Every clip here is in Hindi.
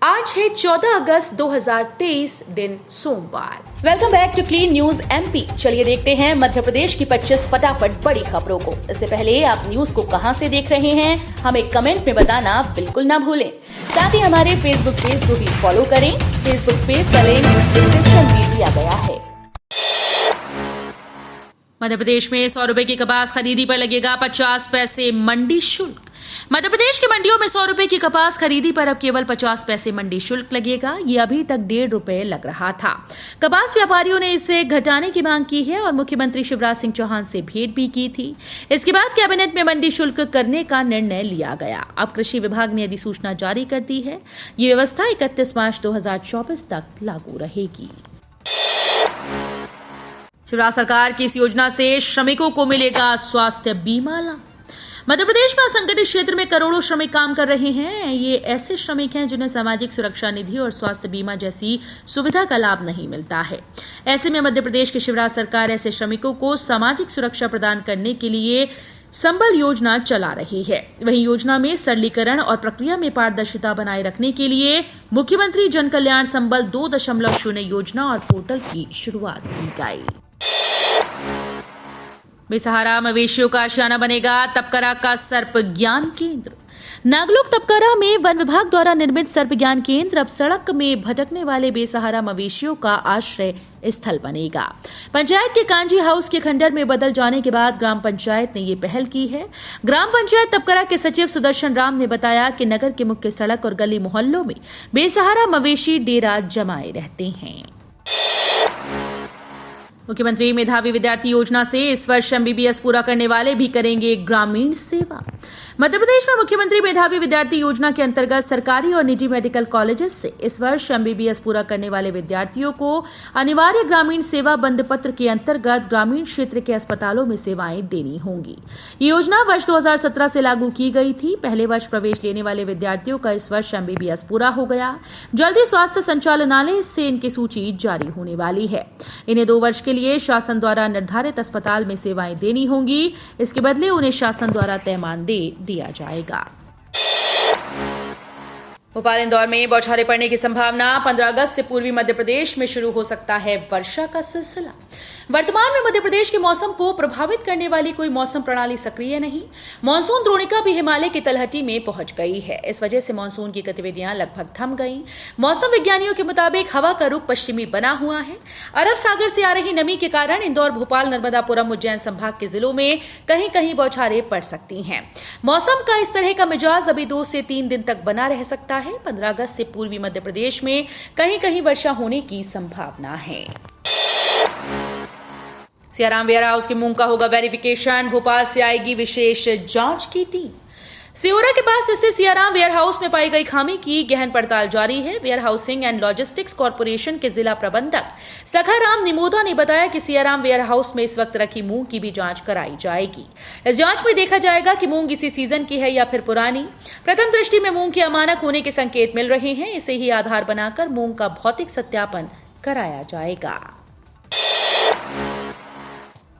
आज है 14 अगस्त 2023 दिन सोमवार। Welcome back to clean news MP. चलिए देखते हैं मध्य प्रदेश की 25 फटाफट बड़ी खबरों को। इससे पहले आप न्यूज को कहां से देख रहे हैं हमें कमेंट में बताना बिल्कुल ना भूलें। साथ ही हमारे फेसबुक पेज को भी फॉलो करें। फेसबुक पेज का लिंक डिस्क्रिप्शन में दिया गया है। मध्य प्रदेश में 100 रुपए की कपास खरीदी पर लगेगा 50 पैसे मंडी शुल्क। मध्य प्रदेश की मंडियों में 100 रुपए की कपास खरीदी पर अब केवल 50 पैसे मंडी शुल्क लगेगा। ये अभी तक 1.5 रुपए लग रहा था। कपास व्यापारियों ने इसे घटाने की मांग की है और मुख्यमंत्री शिवराज सिंह चौहान से भेंट भी की थी। इसके बाद कैबिनेट में मंडी शुल्क करने का निर्णय लिया गया। अब कृषि विभाग ने अधिसूचना जारी कर दी है। ये व्यवस्था 31 मार्च 2024 तक लागू रहेगी। शिवराज सरकार की इस योजना से श्रमिकों को मिलेगा स्वास्थ्य बीमा लाभ। मध्य प्रदेश में असंगठित क्षेत्र में करोड़ों श्रमिक काम कर रहे हैं। ये ऐसे श्रमिक हैं जिन्हें सामाजिक सुरक्षा निधि और स्वास्थ्य बीमा जैसी सुविधा का लाभ नहीं मिलता है। ऐसे में मध्य प्रदेश की शिवराज सरकार ऐसे श्रमिकों को सामाजिक सुरक्षा प्रदान करने के लिए संबल योजना चला रही है। वहीं योजना में सरलीकरण और प्रक्रिया में पारदर्शिता बनाए रखने के लिए मुख्यमंत्री जन कल्याण संबल 2.0 योजना और पोर्टल की शुरुआत की गई। बेसहारा मवेशियों का आशियाना बनेगा तपकरा का सर्प ज्ञान केंद्र। नागलोक तपकरा में वन विभाग द्वारा निर्मित सर्प ज्ञान केंद्र अब सड़क में भटकने वाले बेसहारा मवेशियों का आश्रय स्थल बनेगा। पंचायत के कांजी हाउस के खंडर में बदल जाने के बाद ग्राम पंचायत ने ये पहल की है। ग्राम पंचायत तपकरा के सचिव सुदर्शन राम ने बताया कि नगर के मुख्य सड़क और गली मोहल्लों में बेसहारा मवेशी डेरा जमाए रहते हैं। मुख्यमंत्री मेधावी विद्यार्थी योजना से इस वर्ष एमबीबीएस पूरा करने वाले भी करेंगे ग्रामीण सेवा। मध्य प्रदेश में मुख्यमंत्री मेधावी विद्यार्थी योजना के अंतर्गत सरकारी और निजी मेडिकल कॉलेजेस से इस वर्ष एमबीबीएस पूरा करने वाले विद्यार्थियों को अनिवार्य ग्रामीण सेवा बंद पत्र के अंतर्गत ग्रामीण क्षेत्र के अस्पतालों में सेवाएं देनी होंगी। ये योजना वर्ष 2017 से लागू की गई थी। पहले वर्ष प्रवेश लेने वाले विद्यार्थियों का इस वर्ष एमबीबीएस पूरा हो गया। जल्दी स्वास्थ्य संचालनालय से इनकी सूची जारी होने वाली है। इन्हें 2 वर्ष के लिए शासन द्वारा निर्धारित अस्पताल में सेवाएं देनी होंगी। इसके बदले उन्हें शासन द्वारा तय मानदेय दिया जाएगा। भोपाल इंदौर में बौछारें पड़ने की संभावना। 15 अगस्त से पूर्वी मध्य प्रदेश में शुरू हो सकता है वर्षा का सिलसिला। वर्तमान में मध्य प्रदेश के मौसम को प्रभावित करने वाली कोई मौसम प्रणाली सक्रिय नहीं। मानसून द्रोणिका भी हिमालय की तलहटी में पहुंच गई है। इस वजह से मानसून की गतिविधियां लगभग थम गईं। मौसम विज्ञानियों के मुताबिक हवा का रुख पश्चिमी बना हुआ है। अरब सागर से आ रही नमी के कारण इंदौर, भोपाल, नर्मदापुरम, उज्जैन संभाग के जिलों में कहीं कहीं बौछारें पड़ सकती हैं। मौसम का इस तरह का मिजाज अभी 2 से 3 दिन तक बना रह सकता है। 15 अगस्त से पूर्वी मध्य प्रदेश में कहीं कहीं वर्षा होने की संभावना है। सियाराम वेयर हाउस के मूंग का होगा वेरिफिकेशन। भोपाल से आएगी विशेष जांच की टीम। सियोरा के पास स्थित सियाराम वेयर हाउस में पाई गई खामी की गहन पड़ताल जारी है। Warehousing and logistics corporation के जिला प्रबंधक सखाराम निमोदा ने बताया कि सियाराम वेयर हाउस में इस वक्त रखी मूंग की भी जांच कराई जाएगी। इस जांच में देखा जाएगा कि मूंग इसी सीजन की है या फिर पुरानी। प्रथम दृष्टि में मूंग के अमानक होने के संकेत मिल रहे हैं। इसे ही आधार बनाकर मूंग का भौतिक सत्यापन कराया जाएगा।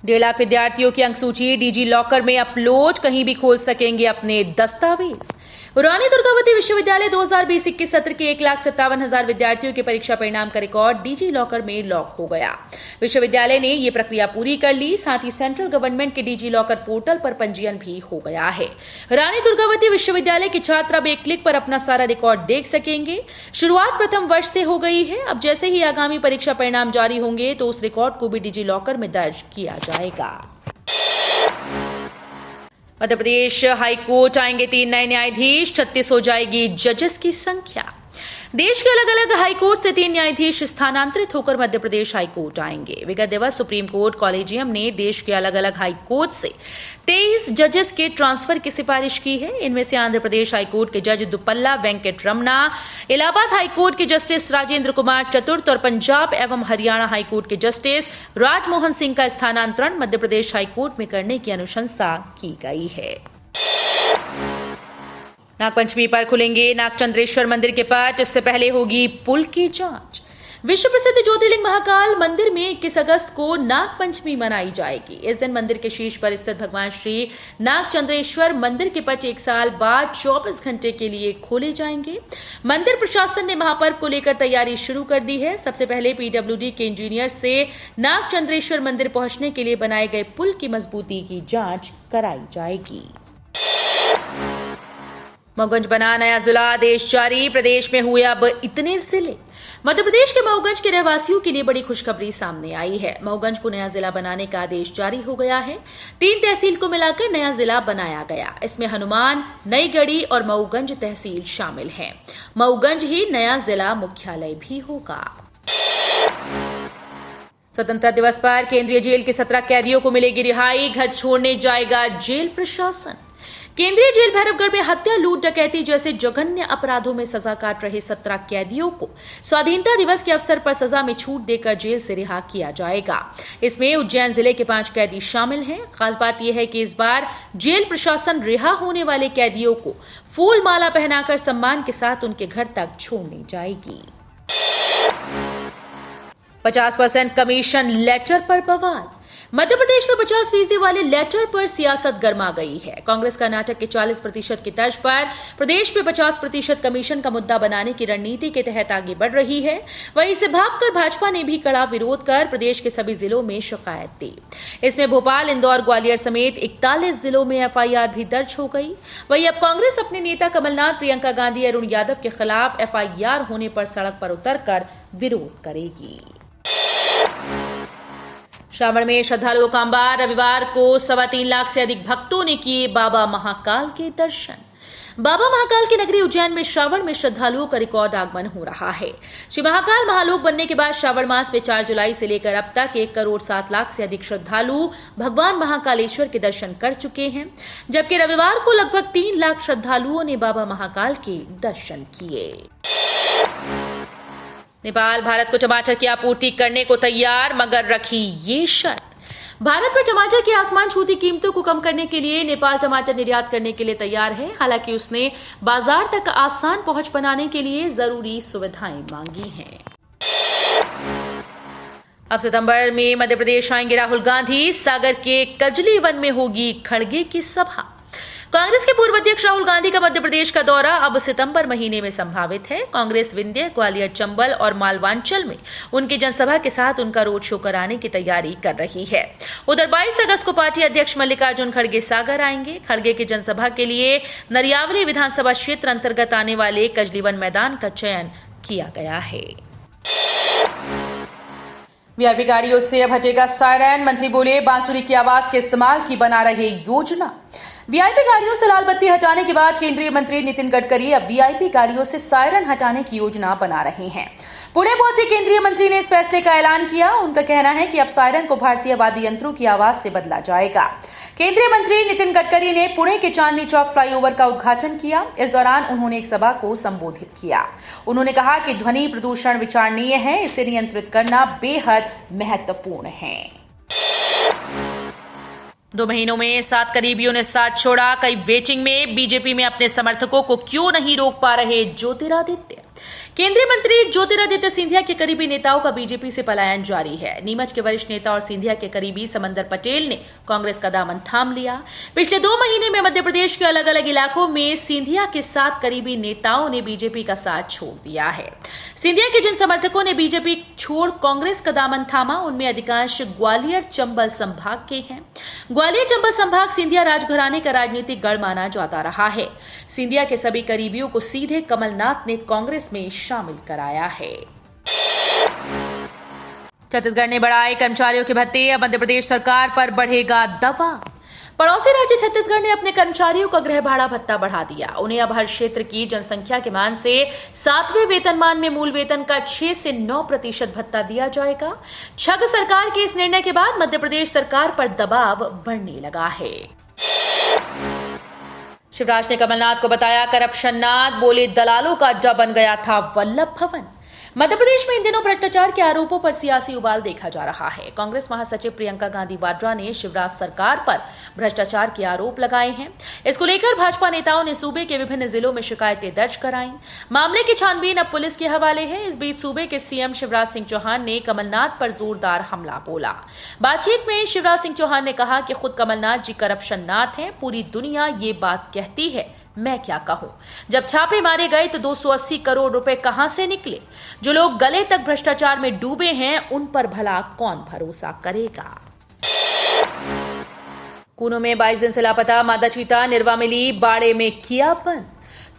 1.5 लाख विद्यार्थियों की अंक सूची डिजी लॉकर में अपलोड। कहीं भी खोल सकेंगे अपने दस्तावेज। रानी दुर्गावती विश्वविद्यालय 2020-21 सत्र के 1,57,000 विद्यार्थियों के परीक्षा परिणाम का रिकॉर्ड डिजी लॉकर में लॉक हो गया। विश्वविद्यालय ने ये प्रक्रिया पूरी कर ली। साथ ही सेंट्रल गवर्नमेंट के डिजी लॉकर पोर्टल पर पंजीयन भी हो गया है। रानी दुर्गावती विश्वविद्यालय के छात्र अब एक क्लिक पर अपना सारा रिकॉर्ड देख सकेंगे। शुरुआत प्रथम वर्ष से हो गई है। अब जैसे ही आगामी परीक्षा परिणाम जारी होंगे तो उस रिकॉर्ड को भी डिजी लॉकर में दर्ज किया जाएगा। मध्य प्रदेश हाईकोर्ट आएंगे 3 नए न्यायाधीश। 36 हो जाएगी जजेस की संख्या। देश के अलग अलग हाईकोर्ट से 3 न्यायाधीश स्थानांतरित होकर मध्य प्रदेश हाईकोर्ट आएंगे। विगत दिवस सुप्रीम कोर्ट कॉलेजियम ने देश के अलग अलग हाईकोर्ट से 23 जजेस के ट्रांसफर की सिफारिश की है। इनमें से आंध्र प्रदेश हाईकोर्ट के जज दुप्पल्ला वेंकट रमना, इलाहाबाद हाईकोर्ट के जस्टिस राजेंद्र कुमार चतुर्थ और पंजाब एवं हरियाणा हाईकोर्ट के जस्टिस राजमोहन सिंह का स्थानांतरण मध्य प्रदेश हाईकोर्ट में करने की अनुशंसा की गई है। नागपंचमी पर खुलेंगे नागचंद्रेश्वर मंदिर के पट। इससे पहले होगी पुल की जांच। विश्व प्रसिद्ध ज्योतिर्लिंग महाकाल मंदिर में 21 अगस्त को नाग पंचमी मनाई जाएगी। इस दिन मंदिर के शीर्ष पर स्थित भगवान श्री नागचंद्रेश्वर मंदिर के पट 1 साल बाद 24 घंटे के लिए खोले जाएंगे। मंदिर प्रशासन ने महापर्व को लेकर तैयारी शुरू कर दी है। सबसे पहले पीडब्ल्यूडी के इंजीनियर से नागचंद्रेश्वर मंदिर पहुंचने के लिए बनाए गए पुल की मजबूती की जांच कराई जाएगी। मऊगंज बना नया जिला, आदेश जारी। प्रदेश में हुए अब इतने जिले। मध्य प्रदेश के मऊगंज के रहवासियों के लिए बड़ी खुशखबरी सामने आई है। मऊगंज को नया जिला बनाने का आदेश जारी हो गया है। 3 तहसील को मिलाकर नया जिला बनाया गया। इसमें हनुमान, नईगढ़ी और मऊगंज तहसील शामिल हैं। मऊगंज ही नया जिला मुख्यालय भी होगा। स्वतंत्रता दिवस पर केंद्रीय जेल के 17 कैदियों को मिलेगी रिहाई। घर छोड़ने जाएगा जेल प्रशासन। केंद्रीय जेल भैरवगढ़ में हत्या, लूट, डकैती जैसे जघन्य अपराधों में सजा काट रहे 17 कैदियों को स्वाधीनता दिवस के अवसर पर सजा में छूट देकर जेल से रिहा किया जाएगा। इसमें उज्जैन जिले के 5 कैदी शामिल हैं। खास बात यह है कि इस बार जेल प्रशासन रिहा होने वाले कैदियों को फूल माला पहनाकर सम्मान के साथ उनके घर तक छोड़ने जाएगी। 50% कमीशन लेटर पर बवाल। मध्य प्रदेश में 50% वाले लेटर पर सियासत गर्मा गई है। कांग्रेस कर्नाटक के 40% की तर्ज पर प्रदेश में 50% कमीशन का मुद्दा बनाने की रणनीति के तहत आगे बढ़ रही है। वहीं इसे भांपकर भाजपा ने भी कड़ा विरोध कर प्रदेश के सभी जिलों में शिकायत दी। इसमें भोपाल, इंदौर, ग्वालियर समेत 41 जिलों में एफआईआर भी दर्ज हो गई। वहीं अब कांग्रेस अपने नेता कमलनाथ, प्रियंका गांधी, अरुण यादव के खिलाफ एफआईआर होने पर सड़क पर उतरकर विरोध करेगी। श्रावण में श्रद्धालुओं का अंबार। रविवार को 3.25 लाख से अधिक भक्तों ने किए बाबा महाकाल के दर्शन। बाबा महाकाल की नगरी उज्जैन में श्रावण में श्रद्धालुओं का रिकॉर्ड आगमन हो रहा है। श्री महाकाल महालोक बनने के बाद श्रावण मास में 4 जुलाई से लेकर अब तक 1 करोड़ 7 लाख से अधिक श्रद्धालु भगवान महाकालेश्वर के दर्शन कर चुके हैं, जबकि रविवार को लगभग 3 लाख श्रद्धालुओं ने बाबा महाकाल के दर्शन किए। नेपाल भारत को टमाटर की आपूर्ति करने को तैयार, मगर रखी ये शर्त। भारत में टमाटर की आसमान छूती कीमतों को कम करने के लिए नेपाल टमाटर निर्यात करने के लिए तैयार है। हालांकि उसने बाजार तक आसान पहुंच बनाने के लिए जरूरी सुविधाएं मांगी हैं। अब सितंबर में मध्य प्रदेश आएंगे राहुल गांधी। सागर के कजली वन में होगी खड़गे की सभा। कांग्रेस के पूर्व अध्यक्ष राहुल गांधी का मध्य प्रदेश का दौरा अब सितंबर महीने में संभावित है। कांग्रेस विंध्य, ग्वालियर, चंबल और मालवांचल में उनकी जनसभा के साथ उनका रोड शो कराने की तैयारी कर रही है। उधर 22 अगस्त को पार्टी अध्यक्ष मल्लिकार्जुन खड़गे सागर आएंगे। खड़गे की जनसभा के लिए नरियावली विधानसभा क्षेत्र अंतर्गत आने वाले कजलीवन मैदान का चयन किया गया है। वीआईपी गाड़ियों से अब हटेगा सायरन। मंत्री बोले, बांसुरी की आवाज के इस्तेमाल की बना रहे योजना। वीआईपी गाड़ियों से लाल बत्ती हटाने के बाद केंद्रीय मंत्री नितिन गडकरी अब वीआईपी गाड़ियों से सायरन हटाने की योजना बना रहे हैं। पुणे पहुंचे केंद्रीय मंत्री ने इस फैसले का ऐलान किया। उनका कहना है कि अब सायरन को भारतीय वाद्य यंत्रों की आवाज से बदला जाएगा। केंद्रीय मंत्री नितिन गडकरी ने पुणे के चांदनी चौक फ्लाईओवर का उद्घाटन किया। इस दौरान उन्होंने एक सभा को संबोधित किया। उन्होंने कहा कि ध्वनि प्रदूषण विचारणीय है, इसे नियंत्रित करना बेहद महत्वपूर्ण है। 2 महीनों में 7 करीबियों ने साथ छोड़ा। कई वेटिंग में। बीजेपी में अपने समर्थकों को क्यों नहीं रोक पा रहे ज्योतिरादित्य। केंद्रीय मंत्री ज्योतिरादित्य सिंधिया के करीबी नेताओं का बीजेपी से पलायन जारी है। नीमच के वरिष्ठ नेता और सिंधिया के करीबी समंदर पटेल ने कांग्रेस का दामन थाम लिया। पिछले 2 महीने में मध्य प्रदेश के अलग अलग इलाकों में सिंधिया के 7 करीबी नेताओं ने बीजेपी का साथ छोड़ दिया है। सिंधिया के जिन समर्थकों ने बीजेपी छोड़ कांग्रेस का दामन थामा, उनमें अधिकांश ग्वालियर चंबल संभाग के हैं। ग्वालियर चंबल संभाग सिंधिया राजघराने का राजनीतिक गढ़ माना जाता रहा है। सिंधिया के सभी करीबियों को सीधे कमलनाथ ने कांग्रेस में शामिल कराया है। छत्तीसगढ़ ने बढ़ाए कर्मचारियों के भत्ते। अब मध्य प्रदेश सरकार पर बढ़ेगा दबाव। पड़ोसी राज्य छत्तीसगढ़ ने अपने कर्मचारियों का गृह भाड़ा भत्ता बढ़ा दिया। उन्हें अब हर क्षेत्र की जनसंख्या के मान से 7वें वेतनमान में मूल वेतन का 6 से 9% भत्ता दिया जाएगा। छग सरकार के इस निर्णय के बाद मध्य प्रदेश सरकार पर दबाव बढ़ने लगा है। शिवराज ने कमलनाथ को बताया करप्शन नाथ। बोले, दलालों का अड्डा बन गया था वल्लभ भवन। मध्य प्रदेश में इन दिनों भ्रष्टाचार के आरोपों पर सियासी उबाल देखा जा रहा है। कांग्रेस महासचिव प्रियंका गांधी वाड्रा ने शिवराज सरकार पर भ्रष्टाचार के आरोप लगाए हैं। इसको लेकर भाजपा नेताओं ने सूबे के विभिन्न जिलों में शिकायतें दर्ज कराई। मामले की छानबीन अब पुलिस के हवाले है। इस बीच सूबे के सीएम शिवराज सिंह चौहान ने कमलनाथ पर जोरदार हमला बोला। बातचीत में शिवराज सिंह चौहान ने कहा कि खुद कमलनाथ जी करप्शन नाथ हैं। पूरी दुनिया ये बात कहती है, मैं क्या कहूं। जब छापे मारे गए तो 280 करोड़ रुपए कहां से निकले। जो लोग गले तक भ्रष्टाचार में डूबे हैं उन पर भला कौन भरोसा करेगा। कूनो में 22 दिन से लापता मादा चीता, निर्वा मिली बाड़े में किया बंद।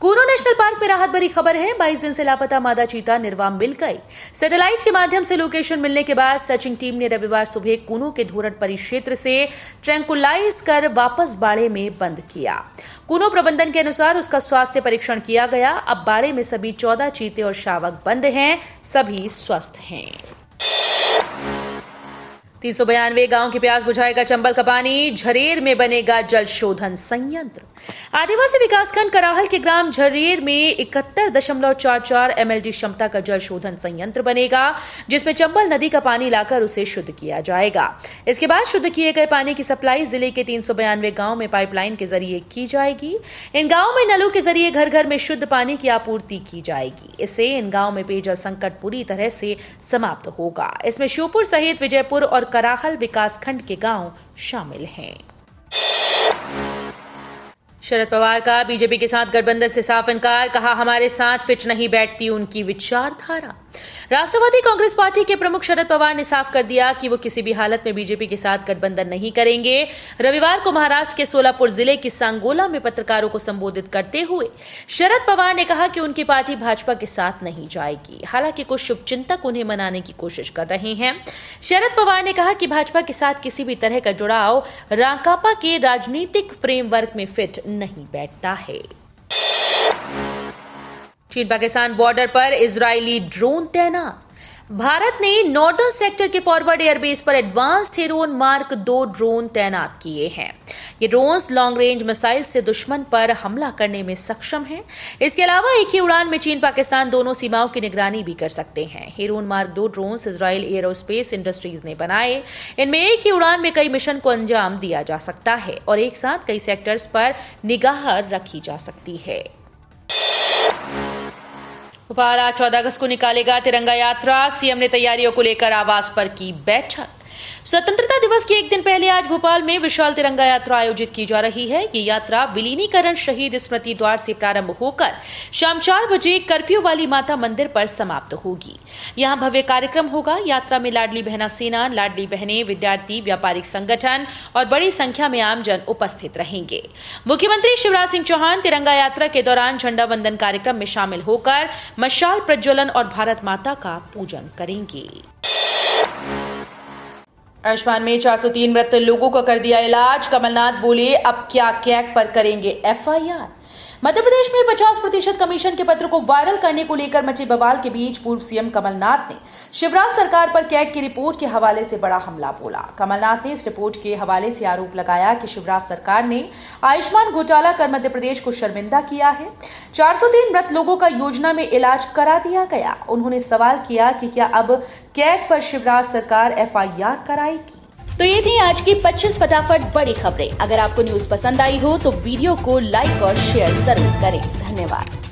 कूनो नेशनल पार्क में राहत भरी खबर है। 22 दिन से लापता मादा चीता निर्वा मिल गई। सैटेलाइट के माध्यम से लोकेशन मिलने के बाद सर्चिंग टीम ने रविवार सुबह कूनो के धोरड परिक्षेत्र से ट्रैंकुलाइज कर वापस बाड़े में बंद किया। कूनो प्रबंधन के अनुसार उसका स्वास्थ्य परीक्षण किया गया। अब बाड़े में सभी 14 चीते और शावक बंद हैं, सभी स्वस्थ हैं। 392 गांव की प्यास बुझाएगा चंबल का पानी, झरेर में बनेगा जल शोधन संयंत्र। आदिवासी विकासखंड कराहल के ग्राम झरेर में 71.44 MLD क्षमता का जल शोधन संयंत्र बनेगा, जिसमें चंबल नदी का पानी लाकर उसे शुद्ध किया जाएगा। इसके बाद शुद्ध किए गए पानी की सप्लाई जिले के 392 गांव में पाइपलाइन के जरिए की जाएगी। इन गांव में नलों के जरिए घर घर में शुद्ध पानी की आपूर्ति की जाएगी। इससे इन गांव में पेयजल संकट पूरी तरह से समाप्त होगा। इसमें श्योपुर सहित विजयपुर और कराहल विकासखंड के गांव शामिल हैं। शरद पवार का बीजेपी के साथ गठबंधन से साफ इनकार, कहा हमारे साथ फिट नहीं बैठती उनकी विचारधारा। राष्ट्रवादी कांग्रेस पार्टी के प्रमुख शरद पवार ने साफ कर दिया कि वो किसी भी हालत में बीजेपी के साथ गठबंधन नहीं करेंगे। रविवार को महाराष्ट्र के सोलापुर जिले की सांगोला में पत्रकारों को संबोधित करते हुए शरद पवार ने कहा कि उनकी पार्टी भाजपा के साथ नहीं जाएगी। हालांकि कुछ शुभचिंतक उन्हें मनाने की कोशिश कर रहे हैं। शरद पवार ने कहा कि भाजपा के साथ किसी भी तरह का जुड़ाव राकांपा के राजनीतिक फ्रेमवर्क में फिट नहीं बैठता है। चीन पाकिस्तान बॉर्डर पर इजरायली ड्रोन तैनात। भारत ने नॉर्दर्न सेक्टर के फॉरवर्ड एयरबेस पर एडवांस्ड हेरोन मार्क 2 ड्रोन तैनात किए हैं। ये ड्रोन्स लॉन्ग रेंज मिसाइल से दुश्मन पर हमला करने में सक्षम हैं। इसके अलावा एक ही उड़ान में चीन पाकिस्तान दोनों सीमाओं की निगरानी भी कर सकते हैं। Heron mark 2 drones Israel aerospace industries ने बनाए। इनमें एक ही उड़ान में कई मिशन को अंजाम दिया जा सकता है और एक साथ कई सेक्टर्स पर निगाह रखी जा सकती है। भोपाल आज 14 अगस्त को निकालेगा तिरंगा यात्रा। सीएम ने तैयारियों को लेकर आवास पर की बैठक। स्वतंत्रता दिवस के एक दिन पहले आज भोपाल में विशाल तिरंगा यात्रा आयोजित की जा रही है। ये यात्रा विलीनीकरण शहीद स्मृति द्वार से प्रारंभ होकर शाम 4 बजे कर्फ्यू वाली माता मंदिर पर समाप्त होगी। यहाँ भव्य कार्यक्रम होगा। यात्रा में लाडली बहना सेना, लाडली बहनें, विद्यार्थी, व्यापारिक संगठन और बड़ी संख्या में आमजन उपस्थित रहेंगे। मुख्यमंत्री शिवराज सिंह चौहान तिरंगा यात्रा के दौरान झंडा वंदन कार्यक्रम में शामिल होकर मशाल प्रज्वलन और भारत माता का पूजन करेंगे। आयुष्मान में 403 मृत लोगों का कर दिया इलाज। कमलनाथ बोले अब क्या कैग पर करेंगे एफआईआर। मध्य प्रदेश में 50% कमीशन के पत्र को वायरल करने को लेकर मचे बवाल के बीच पूर्व सीएम कमलनाथ ने शिवराज सरकार पर कैग की रिपोर्ट के हवाले से बड़ा हमला बोला। कमलनाथ ने इस रिपोर्ट के हवाले से आरोप लगाया कि शिवराज सरकार ने आयुष्मान घोटाला कर मध्य प्रदेश को शर्मिंदा किया है। 403 मृत लोगों का योजना में इलाज करा दिया गया। उन्होंने सवाल किया कि क्या अब कैग पर शिवराज सरकार एफआईआर कराएगी। तो ये थी आज की 25 फटाफट बड़ी खबरें। अगर आपको न्यूज पसंद आई हो तो वीडियो को लाइक और शेयर जरूर करें। धन्यवाद।